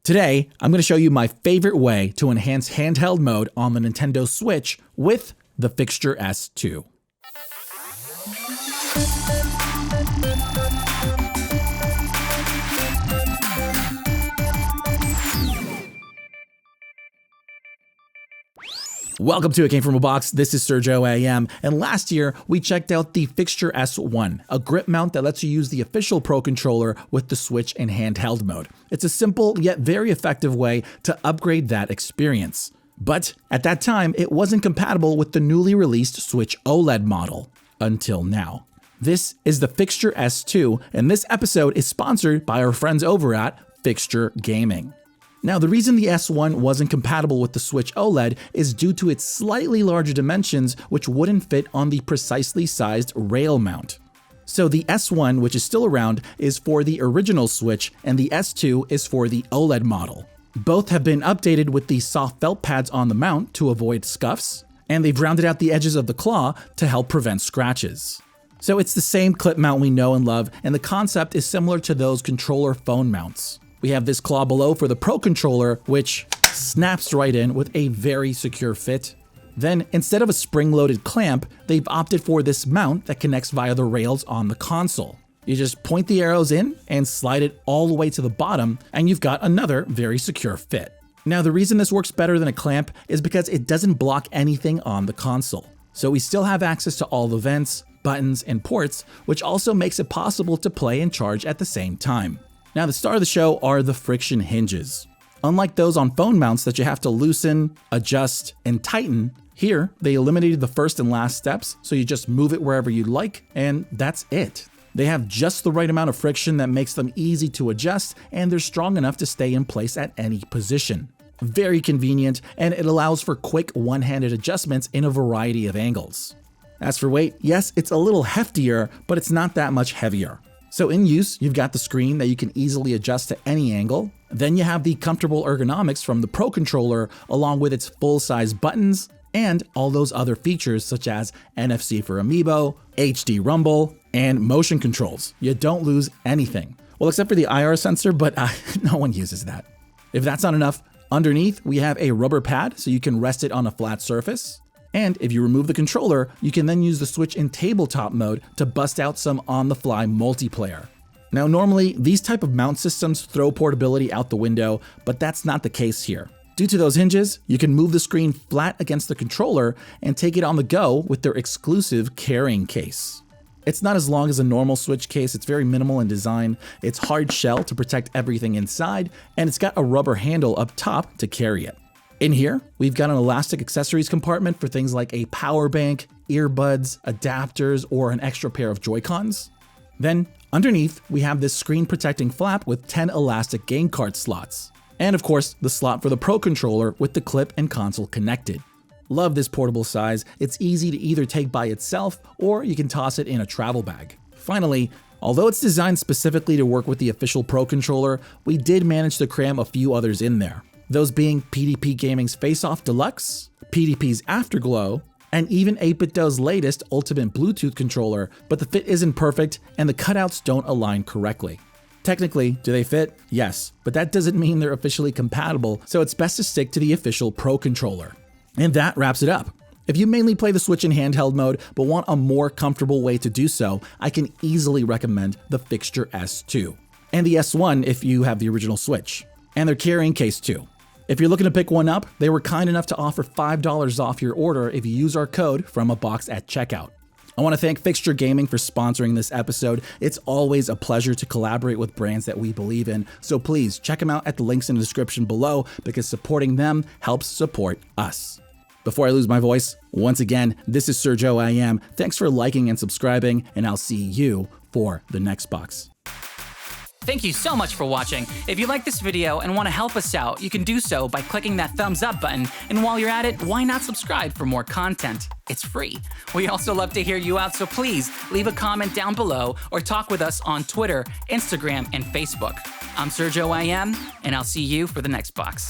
Today, I'm going to show you my favorite way to enhance handheld mode on the Nintendo Switch with the Fixture S2. Welcome to It Came From a Box. This is Sergio AM, and last year we checked out the Fixture S1, a grip mount that lets you use the official Pro Controller with the Switch in handheld mode. It's a simple yet very effective way to upgrade that experience. But at that time, it wasn't compatible with the newly released Switch OLED model, until now. This is the Fixture S2, and this episode is sponsored by our friends over at Fixture Gaming. Now, the reason the S1 wasn't compatible with the Switch OLED is due to its slightly larger dimensions, which wouldn't fit on the precisely sized rail mount. So the S1, which is still around, is for the original Switch, and the S2 is for the OLED model. Both have been updated with the soft felt pads on the mount to avoid scuffs, and they've rounded out the edges of the claw to help prevent scratches. So it's the same clip mount we know and love, and the concept is similar to those controller phone mounts. We have this claw below for the Pro Controller, which snaps right in with a very secure fit. Then, instead of a spring-loaded clamp, they've opted for this mount that connects via the rails on the console. You just point the arrows in and slide it all the way to the bottom, and you've got another very secure fit. Now, the reason this works better than a clamp is because it doesn't block anything on the console. So we still have access to all the vents, buttons, and ports, which also makes it possible to play and charge at the same time. Now, the star of the show are the friction hinges. Unlike those on phone mounts that you have to loosen, adjust, and tighten, here they eliminated the first and last steps, so you just move it wherever you'd like, and that's it. They have just the right amount of friction that makes them easy to adjust, and they're strong enough to stay in place at any position. Very convenient, and it allows for quick one-handed adjustments in a variety of angles. As for weight, yes, it's a little heftier, but it's not that much heavier. So in use, you've got the screen that you can easily adjust to any angle. Then you have the comfortable ergonomics from the Pro Controller, along with its full-size buttons and all those other features such as NFC for Amiibo, HD Rumble, and motion controls. You don't lose anything. Well, except for the IR sensor, but no one uses that. If that's not enough, underneath we have a rubber pad so you can rest it on a flat surface. And if you remove the controller, you can then use the Switch in Tabletop Mode to bust out some on-the-fly multiplayer. Now, normally, these type of mount systems throw portability out the window, but that's not the case here. Due to those hinges, you can move the screen flat against the controller and take it on the go with their exclusive carrying case. It's not as long as a normal Switch case, it's very minimal in design, it's hard shell to protect everything inside, and it's got a rubber handle up top to carry it. In here, we've got an elastic accessories compartment for things like a power bank, earbuds, adapters, or an extra pair of Joy-Cons. Then, underneath, we have this screen protecting flap with 10 elastic game card slots. And of course, the slot for the Pro Controller with the clip and console connected. Love this portable size. It's easy to either take by itself, or you can toss it in a travel bag. Finally, although it's designed specifically to work with the official Pro Controller, we did manage to cram a few others in there. Those being PDP Gaming's Face Off Deluxe, PDP's Afterglow, and even 8BitDo's latest Ultimate Bluetooth controller, but the fit isn't perfect and the cutouts don't align correctly. Technically, do they fit? Yes, but that doesn't mean they're officially compatible, so it's best to stick to the official Pro Controller. And that wraps it up. If you mainly play the Switch in handheld mode but want a more comfortable way to do so, I can easily recommend the Fixture S2. And the S1 if you have the original Switch. And their carrying case too. If you're looking to pick one up, they were kind enough to offer $5 off your order if you use our code from a box at checkout. I want to thank Fixture Gaming for sponsoring this episode. It's always a pleasure to collaborate with brands that we believe in, so please check them out at the links in the description below because supporting them helps support us. Before I lose my voice, once again, this is Sergio AM. Thanks for liking and subscribing, and I'll see you for the next box. Thank you so much for watching. If you like this video and want to help us out, you can do so by clicking that thumbs up button. And while you're at it, why not subscribe for more content? It's free. We also love to hear you out, so please leave a comment down below or talk with us on Twitter, Instagram, and Facebook. I'm Sergio AM, and I'll see you for the next box.